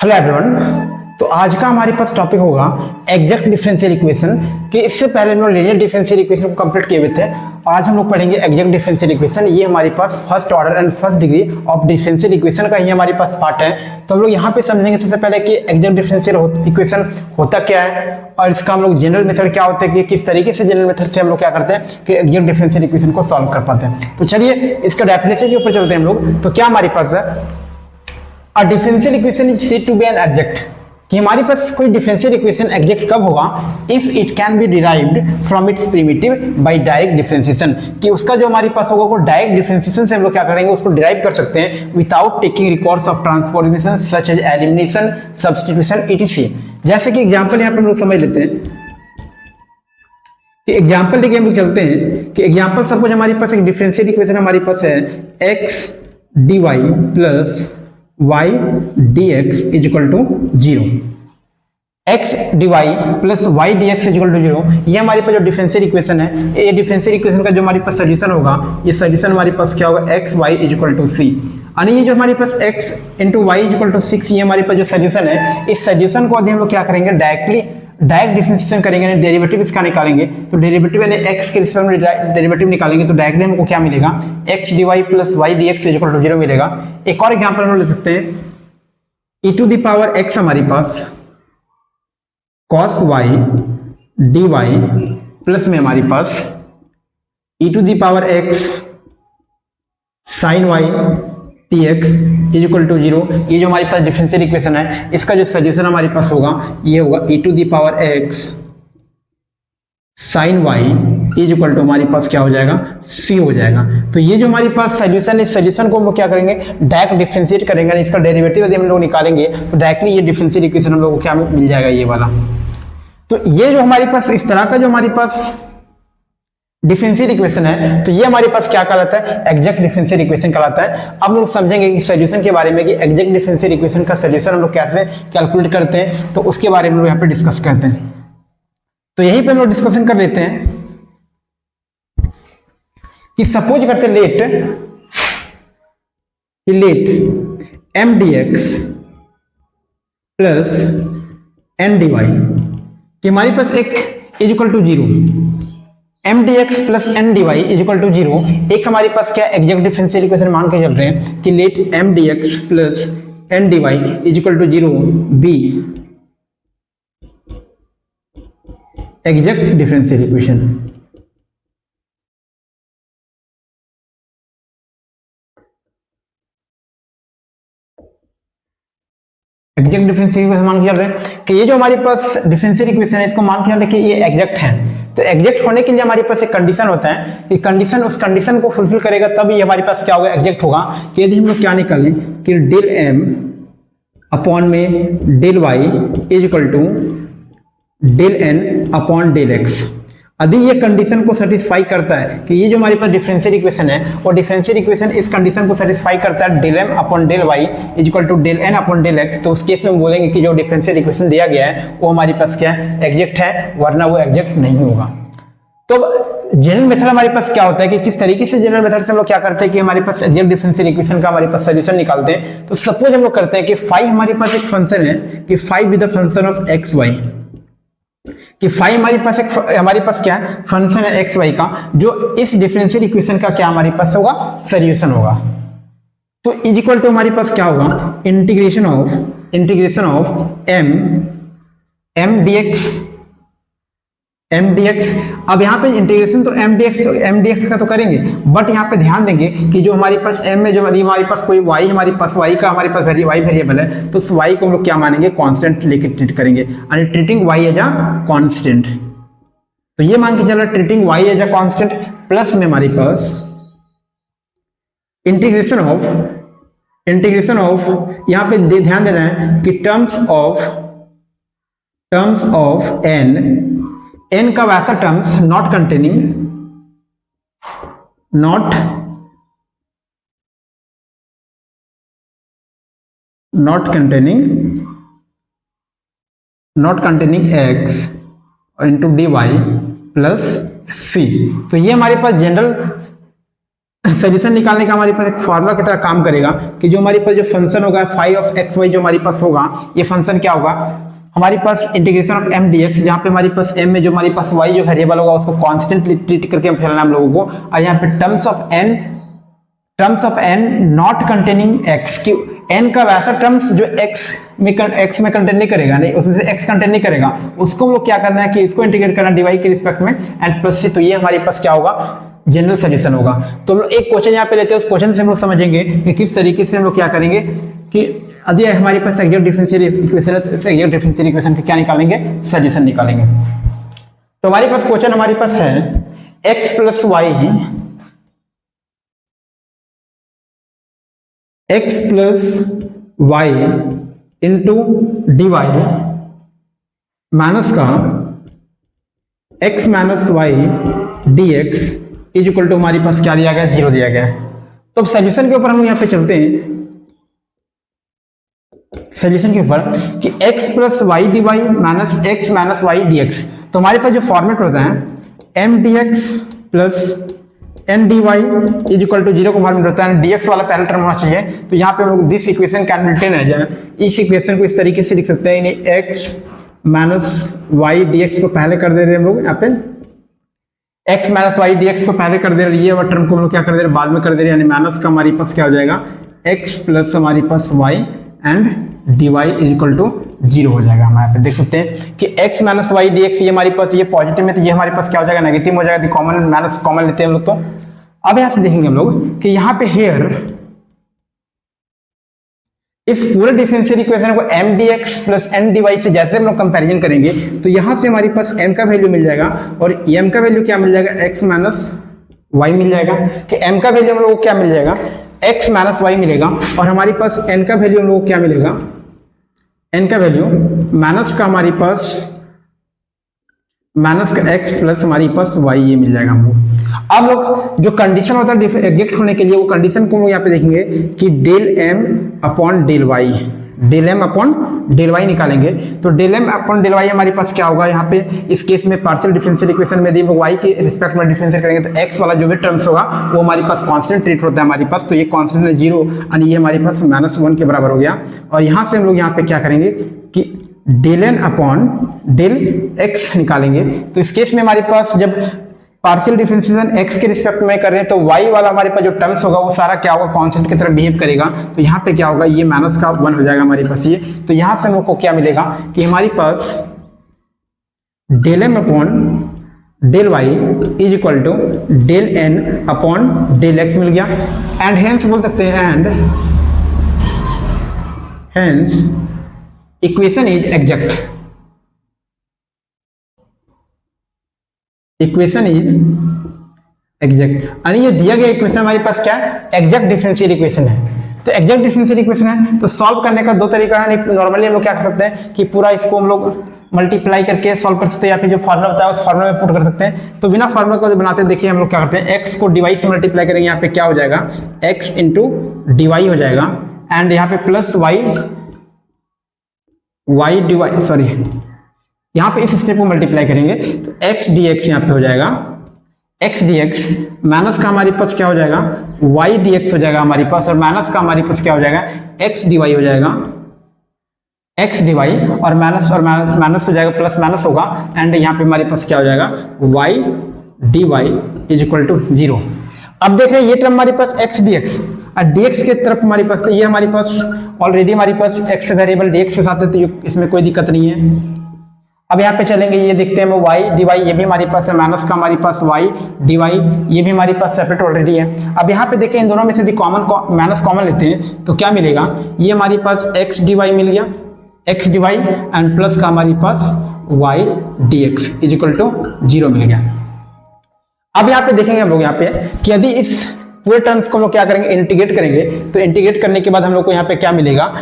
Hello everyone. तो आज का हमारे पास टॉपिक होगा एग्जैक्ट डिफरेंशियल इक्वेशन। कि इससे पहले हम लोग लीनियर डिफरेंशियल इक्वेशन को कंप्लीट किए हुए थे। आज हम लोग पढ़ेंगे एग्जैक्ट डिफरेंशियल इक्वेशन। ये हमारे पास first order and first degree of differential equation का ही हमारे पास पार्ट है। तो हम लोग यहाँ पे समझेंगे सबसे पहले कि एग्जैक्ट डिफरेंशियल इक्वेशन होता क्या है और इसका हम लोग जनरल मेथड क्या होता है कि किस तरीके से जनरल मेथड से हम लोग क्या करते हैं कि एग्जैक्ट डिफरेंशियल इक्वेशन को सॉल्व कर पाते हैं। तो चलिए इसका डेफिनेशन के ऊपर चलते हैं हम लोग। तो क्या हमारे पास है, A differential equation is said to be an exact। कि हमारे पास कोई डिफरेंशियल इक्वेशन एग्जैक्ट कब होगा, if it can be derived from its primitive by direct differentiation. कि उसका जो हमारे पास होगा वो डायरेक्ट डिफरेंशिएशन से हम लोग क्या करेंगे, उसको डिराइव कर सकते हैं without taking records of transformation such as elimination, substitution etc। जैसे कि एग्जांपल यहाँ पे हम लोग समझ लेते हैं कि एग्जांपल लेके हम लोग चलते हैं कि एग्जांपल सपोज हमारे पास एक डिफरेंशियल इक्वेशन हमारे पास है x dy plus y dx is equal to 0। x dy plus y dx is equal to 0, ये हमारे पास जो डिफरेंशियल इक्वेशन है, ये डिफरेंशियल इक्वेशन का जो हमारे पास सॉल्यूशन होगा, ये सॉल्यूशन हमारे पास क्या होगा, x y is equal to c। यानी ये जो हमारे पास x into Y is equal to 6, ये हमारे पास जो सॉल्यूशन है, इस सॉल्यूशन को यदि हम लोग क्या करेंगे, डायरेक्ट डिफरेंशिएशन करेंगे, डेरिवेटिव इसका निकालेंगे। तो डेरिवेटिव यानी x के रिस्पेक्ट में डेरिवेटिव निकालेंगे तो डायरेक्टली हमको क्या मिलेगा, x dy plus y dx equal to 0 मिलेगा। एक और एग्जांपल हम ले सकते हैं, e to the power x हमारे पास cos y dy प्लस में हमारे पास e to the power x sin y dx is equal to 0। ये जो हमारे पास डिफरेंशियल इक्वेशन है, इसका जो सॉल्यूशन हमारे पास होगा, ये होगा e to the power x sin y is equal to हमारे पास क्या हो जाएगा, c हो जाएगा। तो ये जो हमारे पास सॉल्यूशन है, इस सॉल्यूशन को हम लोग क्या करेंगे, डायरेक्ट डिफरेंशिएट करेंगे, इसका डेरिवेटिव यदि हम लोग निकालेंगे तो डायरेक्टली ये डिफरेंशियल इक्वेशन हम लोग को क्या मिल जाएगा, ये वाला। तो ये जो हमारे पास इस तरह का जो हमारे पास डिफरेंशियल इक्वेशन है, तो ये हमारे पास क्या कहलाता है, एग्जैक्ट डिफरेंशियल इक्वेशन कहलाता है। अब हम लोग समझेंगे कि सॉल्यूशन के बारे में कि एग्जैक्ट डिफरेंशियल इक्वेशन का सॉल्यूशन हम लोग कैसे कैलकुलेट करते हैं, तो उसके बारे में हम लोग यहाँ पे डिस्कस करते हैं। तो यहीं पे हम लोग डिस्कशन कर लेते हैं कि सपोज करते let m dx plus n dy कि हमारे पास एक is equal to 0, m dx plus n dy is equal to 0। एक हमारे पास क्या एग्जैक्ट डिफरेंशियल इक्वेशन मान के चल रहे हैं कि let m dx plus n dy is equal to 0 be exact differential equation. Exact differential equation मान के चल रहे हैं कि ये जो हमारे पास डिफरेंशियल इक्वेशन है, इसको मान के चल रहे हैं कि ये एग्जैक्ट है। तो एग्जैक्ट होने के लिए हमारे पास एक कंडीशन होता है कि कंडीशन, उस कंडीशन को फुलफिल करेगा तब ये हमारे पास क्या होगा, एग्जैक्ट होगा। कि यदि हम लोग क्या निकालें कि डेल m अपॉन में del y is equal to del n upon del x। यदि ये कंडीशन को सेटिस्फाई करता है कि ये जो हमारे पास डिफरेंशियल इक्वेशन है, वो डिफरेंशियल इक्वेशन इस कंडीशन को सेटिस्फाई करता है, del m upon del y is equal to del n upon del x, तो उस केस में हम बोलेंगे कि जो डिफरेंशियल इक्वेशन दिया गया है वो हमारे पास क्या है, एग्जैक्ट है, वरना वो एग्जैक्ट नहीं होगा। तो जनरल मेथड हमारे पास क्या होता है कि किस तरीके से जनरल मेथड से हम लोग क्या करते हैं कि हमारे पास एग्जैक्ट डिफरेंशियल इक्वेशन का हमारे पास सॉल्यूशन निकालते हैं। तो सपोज हम लोग करते हैं कि फाई हमारे पास एक फंक्शन है कि phi with the function of X Y, कि फाई हमारे पास क्या है, फंक्शन है एक्स वाई का, जो इस डिफरेंशियल इक्वेशन का क्या हमारे पास होगा, सॉल्यूशन होगा। तो इज इक्वल टू हमारे पास क्या होगा, इंटीग्रेशन ऑफ m dx। अब यहाँ पे इंटीग्रेशन तो m dx का तो करेंगे, बट यहाँ पे ध्यान देंगे कि जो हमारे पास m में जो हमारे पास कोई y हमारे पास y का हमारे पास y वेरिएबल है, तो उस y को हम लोग क्या मानेंगे, कांस्टेंट लेके ट्रीट करेंगे, यानी treating y as a constant. तो ये मान के चलो treating y as a constant, plus में हमारे पास इंटीग्रेशन ऑफ यहाँ पे ध्यान देना है कि टर्म्स ऑफ n का वैसा terms not containing x into dy plus c। तो ये हमारे पास जनरल सोल्यूशन निकालने का हमारे पास एक फॉर्मूला की तरह काम करेगा कि जो हमारे पास जो फंक्शन होगा फाई ऑफ एक्स वाई जो हमारे पास होगा, ये फंक्शन क्या होगा हमारे पास integration of M D X, जहाँ पे हमारे पास एम में जो हमारे पास वाई जो वेरिएबल होगा उसको कांस्टेंट ट्रीट करके फैलाना हम लोगों को, और यहाँ पे terms of n not containing x, कि एन का वैसा टर्म्स जो एक्स में कंटेन नहीं करेगा, नहीं उसमें से एक्स कंटेन नहीं करेगा, उसको हम लोग क्या करना है कि इसको इंटीग्रेट करना डीवाई के रिस्पेक्ट में एंड प्लस से, तो ये हमारे पास क्या होगा जनरल सोल्यूशन होगा। तो हम लोग एक क्वेश्चन यहाँ पे लेते हैं, उस क्वेश्चन से हम लोग समझेंगे कि किस तरीके से हम लोग क्या करेंगे कि यदि हमारे पास एग्जैक्ट डिफरेंशियल इक्वेशन है तो इस एग्जैक्ट डिफरेंशियल इक्वेशन का क्या निकालेंगे, सोल्यूशन निकालेंगे। तो हमारे पास क्वेश्चन हमारे पास है x plus y into d y minus का x minus y d x is equal to हमारे पास क्या दिया गया, 0 दिया गया है। तो अब सोल्यूशन के ऊपर हम यहाँ पे चलते हैं, सोल्यूशन के ऊपर कि x plus y D y minus x minus y d x. तो हमारे पास जो फॉर्मेट होता है m D x plus n d y is equal to 0 का फॉर्मेट होता है, डी एक्स वाला पहला टर्म होना चाहिए। तो यहाँ पे हम लोग this equation can be written है, इस इक्वेशन को इस तरीके से लिख सकते हैं, x minus y d x को पहले कर दे रहे हैं हम लोग यहाँ पे, x minus y d x को पहले कर दे रहे हैं, ये वाला टर्म को हम लोग क्या कर दे रहे हैं बाद में कर दे रहे हैं, यानी माइनस का हमारे पास क्या हो जाएगा x प्लस हमारे पास y and d y is equal to 0 हो जाएगा। हम यहाँ पे देख सकते हैं कि x minus y d x ये हमारे पास ये पॉजिटिव में, तो ये हमारे पास क्या हो जाएगा नेगेटिव हो जाएगा, कॉमन माइनस कॉमन लेते हैं हम लोग। तो अब यहाँ से देखेंगे हम लोग कि यहाँ पे हेयर इस पूरे डिफरेंशियल इक्वेशन को m D x plus n d y से जैसे हम लोग कंपेरिजन करेंगे तो यहाँ से हमारे पास m का वैल्यू मिल जाएगा और m का वैल्यू क्या मिल जाएगा, x माइनस वाई मिल जाएगा, कि m का वैल्यू हम लोग को क्या मिल जाएगा, x माइनस वाई मिलेगा, और हमारे पास n का वैल्यू हम लोग को क्या मिलेगा, n का वैल्यू माइनस का हमारे पास माइनस का x प्लस हमारे पास y ये मिल जाएगा हम लोग। अब लोग जो कंडीशन होता है एग्जैक्ट होने के लिए, वो कंडीशन को हम लोग यहाँ पे देखेंगे कि del m upon del y, del m upon del y निकालेंगे। तो del m upon del y हमारे पास क्या होगा, यहाँ पे इस केस में पार्शियल डिफरेंशियल इक्वेशन में यदि हम y के रिस्पेक्ट में डिफरेंशिएट करेंगे तो x वाला जो भी टर्म्स होगा वो हमारे पास कांस्टेंट ट्रीट होता है हमारे पास, तो ये कांस्टेंट है 0 यानी ये हमारे पास -1 के बराबर हो गया। और यहाँ से हम लोग यहाँ पे क्या करेंगे कि del n upon del x निकालेंगे। तो इस केस में हमारे पास जब पार्शियल डिफरेंशिएशन x के रिस्पेक्ट में कर रहे हैं तो y वाला हमारे पास जो टर्म्स होगा वो सारा क्या होगा, कांस्टेंट की तरह बिहेव करेगा। तो यहाँ पे क्या होगा, ये माइनस का 1 हो जाएगा हमारे पास ये। तो यहाँ से हम लोग को क्या मिलेगा कि हमारे पास del m upon del y is equal to del n upon del x मिल गया। एंड हेंस बोल सकते हैं and hence equation is exact, equation is exact, यानी ये दिया गया इक्वेशन हमारे पास क्या है, एग्जैक्ट डिफरेंशियल इक्वेशन है। तो एग्जैक्ट डिफरेंशियल इक्वेशन है तो सॉल्व करने का दो तरीका है। नॉर्मली हम लोग क्या कर सकते हैं कि पूरा इसको हम लोग मल्टीप्लाई करके सॉल्व कर सकते हैं, या फिर जो फार्मूला बताया उस फार्मूला में पुट कर सकते हैं। तो बिना फार्मूला को बनाते देखिए हम लोग क्या करते हैं, x को dy से मल्टीप्लाई करेंगे, यहाँ पे क्या हो जाएगा x इंटू dy हो जाएगा, एंड यहाँ पे प्लस y dy, सॉरी यहाँ पे इस स्टेप को मल्टीप्लाई करेंगे तो x dx यहाँ पे हो जाएगा x dx, माइनस का हमारे पास क्या हो जाएगा y dx हो जाएगा हमारे पास, और माइनस का हमारे पास क्या हो जाएगा x dy हो जाएगा x dy, और माइनस हो जाएगा प्लस माइनस होगा, एंड यहाँ पे हमारे पास क्या हो जाएगा y dy is equal to 0। अब देख रहे हैं ये टर्म हमारे पास x dx, और dx के तरफ हमारे पास तो ये हमारे पास ऑलरेडी हमारे पास x वेरिएबल dx के साथ है, तो इसमें कोई दिक्कत नहीं है। अब यहाँ पे चलेंगे, ये देखते हैं y dy, ये भी हमारे पास है, माइनस का हमारे पास y dy, ये भी हमारे पास सेपरेट ऑलरेडी है। अब यहाँ पे देखें इन दोनों में से यदि कॉमन माइनस कॉमन लेते हैं तो क्या मिलेगा, ये हमारे पास x dy मिल गया, x dy एंड प्लस का हमारे पास y dx is equal to 0 मिल गया। अब यहाँ पे देखेंगे हम लोग यहाँ पे कि यदि इस पूरे टर्म्स को हम लोग क्या करेंगे, इंटीग्रेट करेंगे, तो इंटीग्रेट करने के बाद हम लोग को यहाँ पे क्या मिलेगा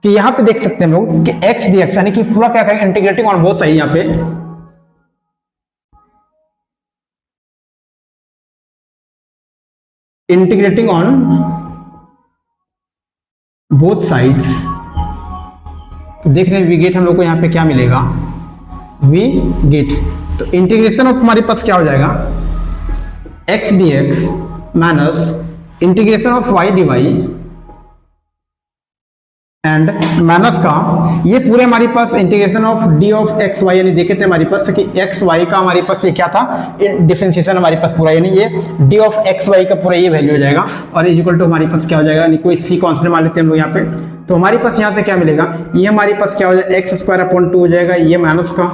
कि यहाँ पे देख सकते हैं हम लोग कि x dx यानी कि पूरा क्या करेंगे इंटीग्रेटिंग ऑन बोथ साइड, यहाँ पे इंटीग्रेटिंग ऑन बोथ साइड्स। तो देख रहे हैं वी गेट हम लोग को यहाँ पे क्या मिलेगा, वी गेट। तो इंटीग्रेशन ऑफ हमारे पास क्या हो जाएगा x dx minus integration of Y D Y and minus का ये पूरे हमारे पास integration of D of X Y, यानी देखे थे हमारे पास कि एक्स वाई का हमारे पास ये क्या था, डिफरेंशिएशन हमारे पास पूरा, यानी ये डी ऑफ एक्स वाई का पूरा ये वैल्यू हो जाएगा और इक्वल टू हमारे पास क्या हो जाएगा, यानी कोई सी कांस्टेंट मान लेते हैं हम लोग यहाँ पे। तो हमारे पास यहाँ से क्या मिलेगा, ये हमारे पास क्या हो जाएगा, एक्स स्क्वायर अपॉन 2 हो जाएगा, ये माइनस का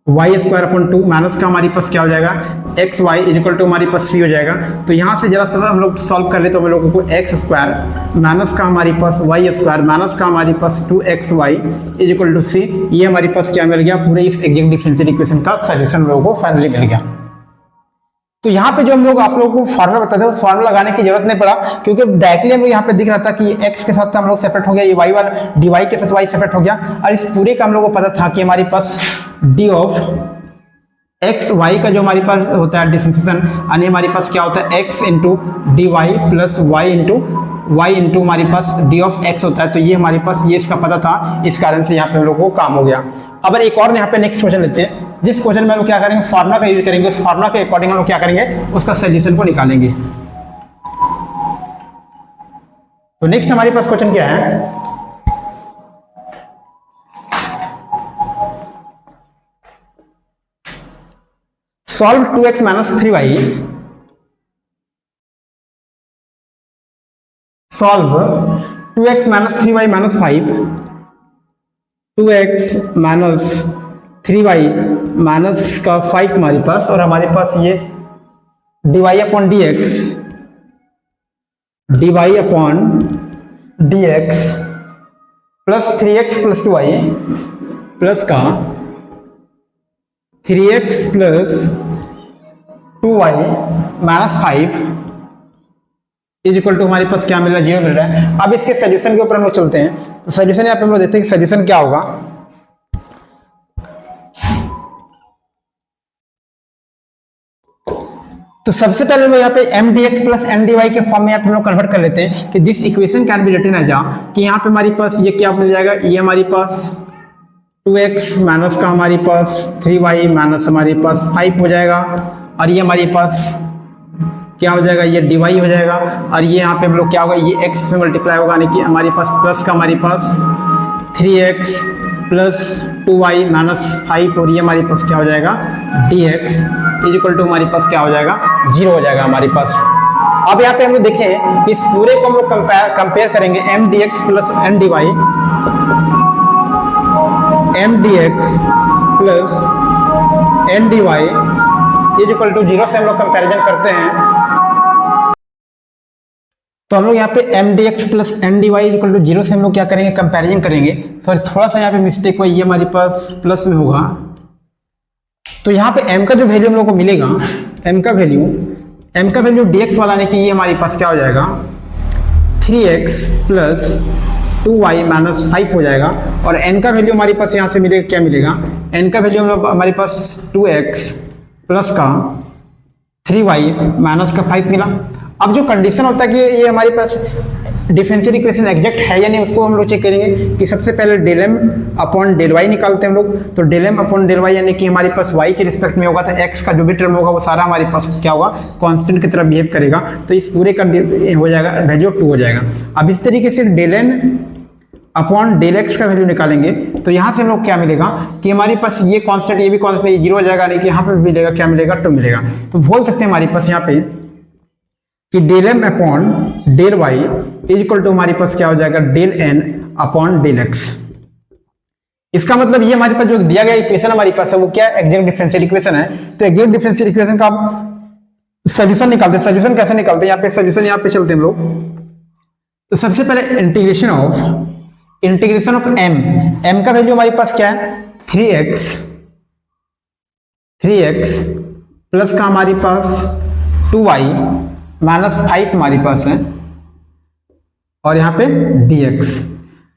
वाई स्क्वायर अपॉन 2 माइनस का हमारे पास क्या हो जाएगा, एक्स वाई इक्वल टू हमारे पास सी हो जाएगा। तो यहाँ से जरा सा हम लोग सॉल्व कर ले तो हम लोगों को एक्स स्क्वायर माइनस का हमारे पास वाई स्क्वायर माइनस का हमारे पास 2xy इक्वल टू सी, ये हमारे पास क्या मिल गया, पूरे इस एग्जैक्ट डिफरेंशियल इक्वेशन का सॉल्यूशन हम लोगों को फाइनली मिल गया। तो यहाँ पे जो हम लोग आप लोगों को फार्मूला बताते हैं उस फार्मूला लगाने की जरूरत नहीं पड़ा, क्योंकि डायरेक्टली हम लोग यहाँ पे दिख रहा था कि x के साथ हम लोग सेपरेट हो गया, ये y वाला dy के साथ y सेपरेट हो गया, और इस पूरे का हम लोगों को पता था कि हमारे पास d ऑफ x y का जो हमारे पास होता है डिफरेंशिएशन, यानी हमारे पास क्या होता है x into d y plus y into हमारे पास d ऑफ x होता है। तो ये हमारे पास ये इसका पता था, इस कारण से यहाँ पे हम लोग को काम हो गया। अब एक और यहाँ पे नेक्स्ट क्वेश्चन लेते हैं, जिस क्वेश्चन में हम लोग क्या करेंगे, फार्मूला का यूज करेंगे, उस फार्मूला के अकॉर्डिंग हम लोग क्या करेंगे, उसका सॉल्यूशन को निकालेंगे। तो नेक्स्ट हमारे पास क्वेश्चन क्या है, solve 2x minus 3y, solve 2x minus 3y minus 5, 2x minus 3y minus का 5 हमारे पास, और हमारे पास ये dy upon dx plus 3x plus 2y plus का 3x plus 2y minus 5 is equal to हमारे पास क्या मिल रहा है, 0 मिल रहा है। अब इसके सोल्यूशन के ऊपर हम लोग चलते हैं। तो सोल्यूशन यहाँ पे हम लोग देखते हैं कि सोल्यूशन क्या होगा। तो सबसे पहले हम यहाँ पे m D x plus m d y के फॉर्म में यहाँ पे हम लोग कन्वर्ट कर लेते हैं कि this equation can be written as कि यहाँ पे हमारे पास ये क्या मिल जाएगा, ये हमारे पास 2x माइनस का हमारे पास 3y माइनस हमारे पास 5 हो जाएगा, और ये हमारे पास क्या हो जाएगा, ये dy हो जाएगा, और ये यहाँ पे हम लोग क्या होगा, ये x से मल्टीप्लाई होगा, यानी कि हमारे पास प्लस का हमारे पास 3x प्लस 2y माइनस 5, और ये हमारे पास क्या हो जाएगा, dx इज इक्वल टू हमारे पास क्या हो जाएगा, 0 हो जाएगा हमारे पास। अब यहाँ पे हम लोग देखें कि इस पूरे को हम लोग कंपेयर करेंगे m D x plus m d y, m D x plus m d y is equal to 0 से हम लोग कंपेरिजन करते हैं। तो हम लोग यहाँ पे m D x plus m d y is equal to 0 से हम लोग क्या करेंगे, कंपेरिजन करेंगे। सॉरी थोड़ा सा यहाँ पे मिस्टेक हुआ, ये हमारे पास प्लस में होगा। तो यहाँ पे m का जो वैल्यू हम लोग को मिलेगा, m का वैल्यू dx वाला ने कि ये हमारे पास क्या हो जाएगा, 3x प्लस 2y माइनस 5 हो जाएगा, और n का वैल्यू हमारे पास यहाँ से मिलेगा, क्या मिलेगा, n का वैल्यू हम लोग हमारे पास 2x प्लस का 3y माइनस का 5 मिला। अब जो कंडीशन होता है कि ये हमारे पास डिफरेंशियल इक्वेशन एग्जैक्ट है या नहीं, उसको हम लोग चेक करेंगे कि सबसे पहले del m upon del y निकालते हैं हम लोग। तो del m upon del y यानी कि हमारे पास y के रिस्पेक्ट में होगा, तो x का जो भी टर्म होगा वो सारा हमारे पास क्या होगा, कांस्टेंट की तरह बिहेव करेगा। तो इस पूरे का हो जाएगा वैल्यू 2 हो जाएगा। अब इस तरीके से del n upon del x का वैल्यू निकालेंगे, तो यहाँ से हम लोग क्या मिलेगा कि हमारे पास ये कांस्टेंट, ये भी कांस्टेंट, ये 0 हो जाएगा, नहीं कि यहाँ पे मिलेगा, क्या मिलेगा, 2 मिलेगा। तो बोल सकते हैं हमारे पास यहाँ पे कि del m upon del y is equal to हमारे पास क्या हो जाएगा, del n upon del x. इसका मतलब ये हमारे पास जो दिया गया इक्वेशन हमारे पास है वो क्या, एग्जैक्ट डिफरेंशियल इक्वेशन है। तो एग्जैक्ट डिफरेंशियल इक्वेशन का आप सॉल्यूशन निकालते हैं। सॉल्यूशन कैसे निकालते हैं, यहाँ पे सॉल्यूशन यहाँ पे चलते हैं हम लोग। तो सबसे पहले इंटीग्रेशन ऑफ m का वैल्यू हमारे पास क्या है, 3x प्लस का हमारे पास 2y माइनस 5 हमारे पास है, और यहाँ पे dx।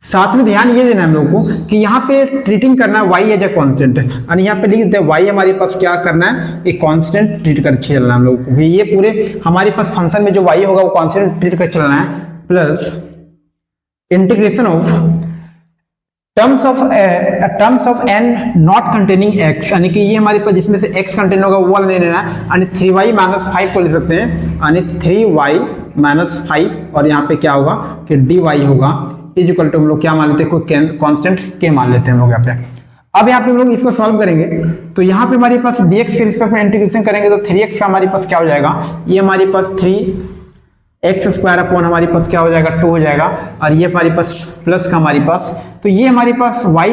साथ में ध्यान ये देना हम लोग को कि यहाँ पे ट्रीटिंग करना है y एज ए कांस्टेंट, और यहाँ पे लिख देते हैं y हमारे पास क्या करना है, एक कांस्टेंट ट्रीट कर चलना हम लोग को। ये पूरे हमारे पास फंक्शन में जो y होगा वो कांस्टेंट ट्रीट कर चलना है, plus integration of terms of n not containing x, यानी कि ये हमारे पास जिसमें से x कंटेन होगा वो वाला नहीं लेना है, यानी 3y माइनस 5 को ले सकते हैं, यानी 3y -5 और यहाँ पे क्या होगा कि dy होगा इज इक्वल टू हम लोग क्या मान लेते हैं, कोई कांस्टेंट k मान लेते हैं हम लोग यहाँ पे। अब यहाँ पे हम लोग इसको सॉल्व करेंगे तो यहाँ पे हमारे पास dx के रिस्पेक्ट में इंटीग्रेशन करेंगे तो 3x का हमारे पास क्या हो जाएगा, ये हमारे पास 3x² अपॉन हमारे पास क्या हो जाएगा 2 हो जाएगा, और ये हमारे पास प्लस का हमारे पास, तो ये हमारे पास y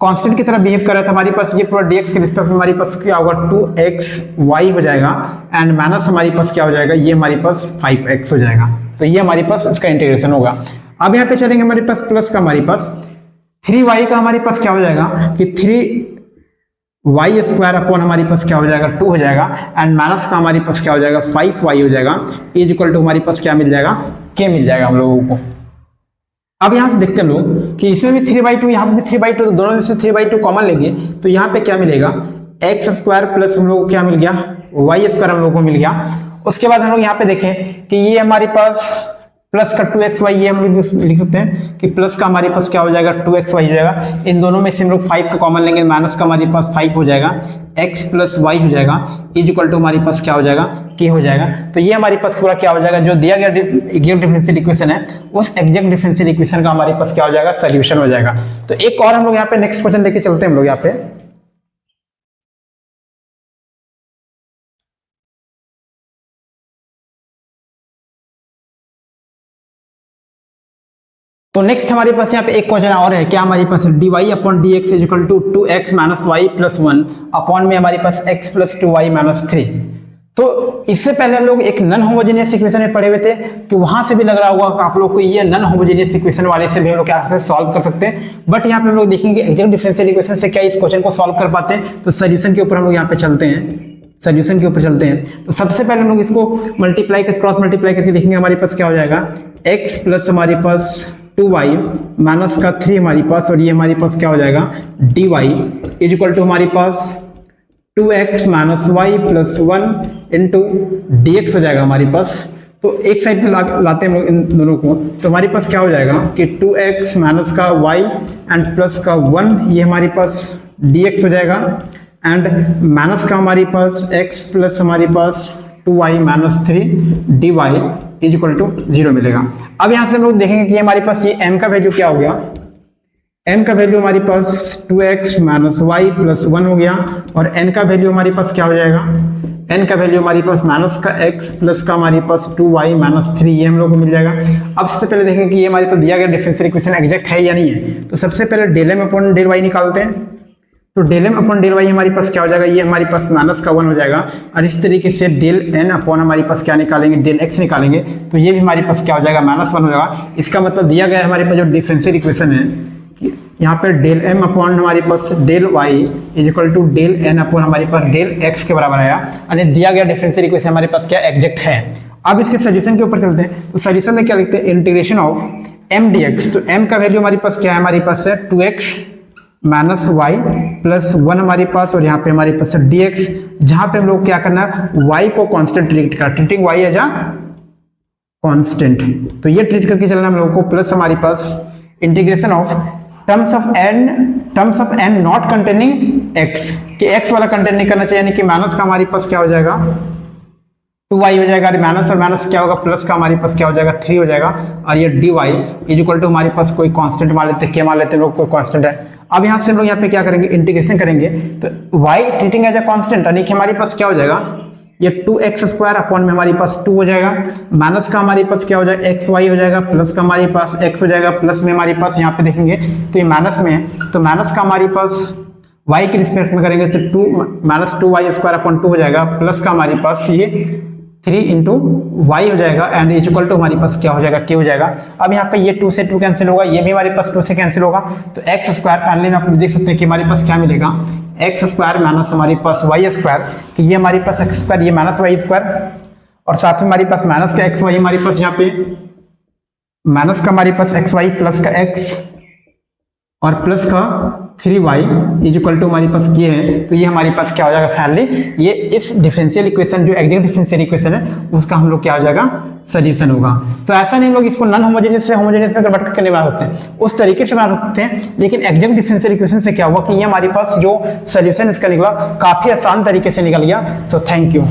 कांस्टेंट की तरह बिहेव कर रहा था हमारे पास, ये पूरा dx के रिस्पेक्ट में हमारे पास क्या होगा 2xy हो जाएगा, एंड माइनस हमारे पास क्या हो जाएगा, ये हमारे पास 5x हो जाएगा। तो ये हमारे पास इसका इंटीग्रेशन होगा। अब यहाँ पे चलेंगे हमारे पास प्लस का हमारे पास 3y का हमारे पास क्या हो जाएगा कि 3y² अपॉन हमारे पास क्या हो जाएगा 2 हो जाएगा, एंड माइनस का हमारे पास क्या हो जाएगा 5y हो जाएगा, इज इक्वल टू हमारे पास क्या मिल जाएगा, k मिल जाएगा हम लोगों को। अब यहाँ से देखते हैं लोग कि इसमें भी 3/2 यहाँ पे भी 3/2, तो दोनों में से 3/2 कॉमन लेंगे तो यहाँ पे क्या मिलेगा x² प्लस हम लोग को क्या मिल गया y² हम लोग को मिल गया। उसके बाद हम लोग यहाँ पे देखें कि ये हमारे पास प्लस का 2xy, ये हम लोग लिख सकते हैं कि प्लस का हमारे पास क्या हो जाएगा 2xy हो जाएगा, इन दोनों में से हम लोग 5 का कॉमन लेंगे, माइनस का हमारे पास 5 हो जाएगा, x प्लस y हो जाएगा, इज इक्वल टू हमारे पास क्या हो जाएगा k हो जाएगा। तो ये हमारे पास पूरा क्या हो जाएगा, जो दिया गया एग्जैक्ट डिफरेंशियल इक्वेशन है उस एग्जैक्ट डिफरेंशियल इक्वेशन का हमारे पास क्या हो जाएगा, सोल्यूशन हो जाएगा। तो एक और हम लोग यहाँ पे नेक्स्ट क्वेश्चन लेके चलते हैं हम लोग यहाँ पे। तो नेक्स्ट हमारे पास यहाँ पे एक क्वेश्चन और है, क्या हमारे पास dy upon dx is equal to 2x minus y plus 1 upon में हमारे पास x प्लस 2y माइनस 3। तो इससे पहले हम लोग एक नॉन होमोजेनियस इक्वेशन में पढ़े हुए थे कि वहां से भी लग रहा होगा कि आप लोग को ये नॉन होमोजेनियस इक्वेशन वाले से भी हम लोग क्या सॉल्व कर सकते हैं, बट यहाँ पे हम लोग देखेंगे एग्जैक्ट डिफरेंशियल इक्वेशन से क्या इस क्वेश्चन को सॉल्व कर पाते हैं। तो सोल्यूशन के ऊपर हम लोग यहाँ पे चलते हैं, सोल्यूशन के ऊपर चलते हैं। तो सबसे पहले हम लोग इसको मल्टीप्लाई कर क्रॉस मल्टीप्लाई करके देखेंगे हमारे पास क्या हो जाएगा, x प्लस हमारे पास 2y माइनस का 3 हमारे पास, और ये हमारे पास क्या हो जाएगा dy इज इक्वल टू हमारे पास 2x minus y plus 1 into dx हो जाएगा हमारे पास। तो एक साइड पे लाते हैं हम लोग इन दोनों को, तो हमारे पास क्या हो जाएगा कि 2x माइनस का y एंड प्लस का 1, ये हमारे पास dx हो जाएगा, एंड माइनस का हमारे पास x प्लस हमारे पास 2y minus 3 dy is equal to 0 मिलेगा। अब यहाँ से हम लोग देखेंगे कि हमारे पास ये m का वैल्यू क्या हो गया, m का वैल्यू हमारे पास 2x माइनस y प्लस 1 हो गया, और n का वैल्यू हमारे पास क्या हो जाएगा, n का वैल्यू हमारे पास माइनस का x प्लस का हमारे पास 2y माइनस 3, ये हम लोग को मिल जाएगा। अब सबसे पहले देखेंगे कि ये हमारे पास दिया गया डिफरेंशियल इक्वेशन एग्जैक्ट है या नहीं है। तो सबसे पहले del m upon del y निकालते हैं। तो del m upon del y हमारे पास क्या हो जाएगा, ये हमारे पास माइनस का 1 हो जाएगा, और इस तरीके से डेल n अपॉन हमारे पास क्या निकालेंगे, डेल x निकालेंगे, तो ये भी हमारे पास क्या हो जाएगा माइनस 1 हो जाएगा। इसका मतलब दिया गया है हमारे पास जो डिफरेंशियल इक्वेशन है कि यहाँ पे डेल m अपॉन हमारे पास del y is equal to del n upon हमारे पास डेल x के बराबर आया, और दिया गया डिफरेंशियल इक्वेशन हमारे पास क्या एग्जैक्ट है। अब इसके सोल्यूशन के ऊपर चलते हैं। तो सोल्यूशन में क्या लिखते हैं, इंटीग्रेशन ऑफ m dx। तो m का वैल्यू हमारे पास क्या है, हमारे पास है 2x माइनस y प्लस 1 हमारे पास, और यहाँ पे हमारे पास है dx, जहां पे हम लोग क्या करना है y को कांस्टेंट ट्रीट करना, treating y as a constant. तो ये ट्रीट करके चलना हम लोगों को, प्लस हमारे पास integration of terms of n not containing x, कि x वाला कंटेंट नहीं करना चाहिए, यानी कि माइनस का हमारे पास क्या हो जाएगा 2y हो जाएगा, माइनस और माइनस क्या होगा प्लस का हमारे पास क्या हो जाएगा 3 हो जाएगा, और ये dy इज इक्वल टू हमारे पास कोई कांस्टेंट मान लेते हैं, क्या मान लेते हैं लोग, कोई कांस्टेंट है। अब यहाँ से हम लोग यहाँ पे क्या करेंगे, इंटीग्रेशन करेंगे, तो y treating as a constant, यानी कि हमारे पास क्या हो जाएगा, ये 2x² अपॉन में हमारे पास 2 हो जाएगा, माइनस का हमारे पास क्या हो जाएगा xy हो जाएगा, प्लस का हमारे पास x हो जाएगा, प्लस में हमारे पास यहाँ पे देखेंगे तो ये माइनस में है, तो माइनस का हमारे पास y के रिस्पेक्ट में करेंगे तो 2 माइनस 2y² अपॉन 2 हो जाएगा, प्लस का हमारे पास ये 3 इंटू वाई हो जाएगा, एंड इज इक्वल टू हमारे पास क्या हो जाएगा k हो जाएगा। अब यहाँ पे ये 2 से 2 कैंसिल होगा, ये भी हमारे पास 2 से कैंसिल होगा, तो x² फाइनली में आप देख सकते हैं कि हमारे पास क्या मिलेगा, x² माइनस हमारे पास y², कि ये हमारे पास x², ये माइनस y², और साथ में हमारे पास माइनस का xy हमारे पास यहाँ पे माइनस का हमारे पास xy प्लस का x और प्लस का 3y इज इक्वल टू हमारे पास ये है, तो ये हमारे पास क्या हो जाएगा फाइनली, ये इस डिफरेंशियल इक्वेशन जो एग्जैक्ट डिफरेंशियल इक्वेशन है उसका हम लोग क्या हो जाएगा सोल्यूशन होगा। तो ऐसा नहीं हम लोग इसको नॉन होमोजेनियस से होमोजेनियस में कन्वर्ट करके नहीं बना सकते हैं, उस तरीके से बना सकते हैं, लेकिन एग्जैक्ट डिफरेंशियल इक्वेशन से क्या हुआ कि ये हमारे पास जो सोल्यूशन इसका निकला काफी आसान तरीके से निकल गया। So thank you.